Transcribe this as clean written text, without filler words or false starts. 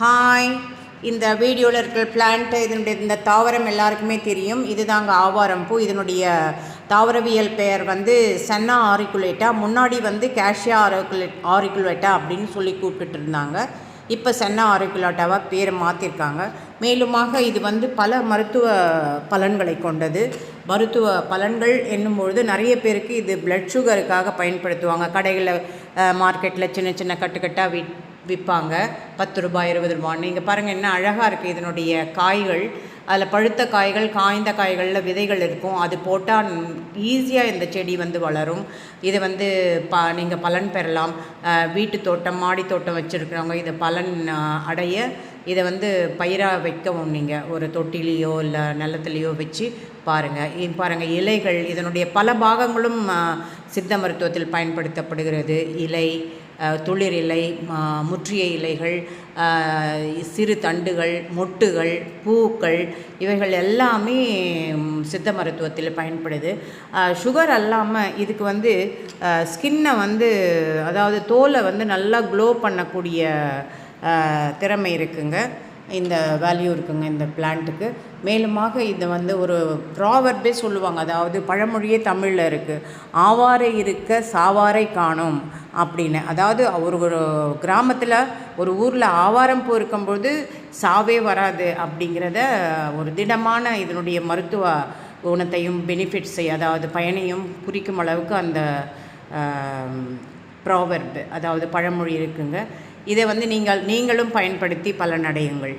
Hi, இந்த வீடியோவில் இருக்கிற பிளான்ட் இதனுடைய இந்த தாவரம் எல்லாருக்குமே தெரியும். இதுதாங்க ஆவாரம் பூ. இதனுடைய தாவரவியல் பெயர் வந்து சென்னா ஆரிக்குலேட்டா. முன்னாடி வந்து கேஷியா ஆரிக்குலேட்டா அப்படின்னு சொல்லி கூப்பிட்டுட்டு இருந்தாங்க. இப்போ சென்னா ஆரிக்குலேட்டாவாக பேரை மாற்றிருக்காங்க. மேலுமாக இது வந்து பல மருத்துவ பலன்களை கொண்டது. மருத்துவ பலன்கள் என்னும்பொழுது நிறைய பேருக்கு இது பிளட் சுகருக்காக பயன்படுத்துவாங்க. கடைகளில் மார்க்கெட்டில் சின்ன சின்ன கட்டுக்கட்டாக விற்பாங்க. 10 ரூபாய் 20 ரூபான்னு. இங்கே பாருங்கள் என்ன அழகாக இருக்குது இதனுடைய காய்கள். அதில் பழுத்த காய்கள், காய்ந்த காய்களில் விதைகள் இருக்கும். அது போட்டால் ஈஸியாக இந்த செடி வந்து வளரும். இதை வந்து நீங்கள் பலன் பெறலாம். வீட்டு தோட்டம், மாடி தோட்டம் வச்சுருக்கிறவங்க இதை பலன் அடைய இதை வந்து பயிராக வைக்கவும் நீங்கள் ஒரு தொட்டிலையோ இல்லை நிலத்துலையோ வச்சு பாருங்கள். இலைகள் இதனுடைய பல பாகங்களும் சித்த மருத்துவத்தில் பயன்படுத்தப்படுகிறது. இலை, துளிர் இலை, முற்றிய இலைகள், சிறு தண்டுகள், மொட்டுகள், பூக்கள் இவைகள் எல்லாமே சித்த மருத்துவத்தில் பயன்படுது. சுகர் அல்லாமல் இதுக்கு வந்து ஸ்கின்னை வந்து அதாவது தோலை வந்து நல்லா க்ளோ பண்ணக்கூடிய திறமை இருக்குங்க. இந்த வேல்யூ இருக்குங்க இந்த பிளான்ட்டுக்கு. மேலுமாக இது வந்து ஒரு ப்ராவர்பே சொல்லுவாங்க, அதாவது பழமொழியே தமிழில் இருக்குது. ஆவாரை இருக்க சாவாரை காணும் அப்படின்னு. அதாவது ஒரு கிராமத்தில் ஒரு ஊரில் ஆவாரம் பூ இருக்கும்பொழுது சாவே வராது அப்படிங்கிறத ஒரு திடமான இதனுடைய மருத்துவ குணத்தையும் பெனிஃபிட்ஸை அதாவது பயனையும் குறிக்கும் அளவுக்கு அந்த ப்ராவர்பு அதாவது பழமொழி இருக்குங்க. இதை வந்து நீங்களும் பயன்படுத்தி பலனடையுங்கள்.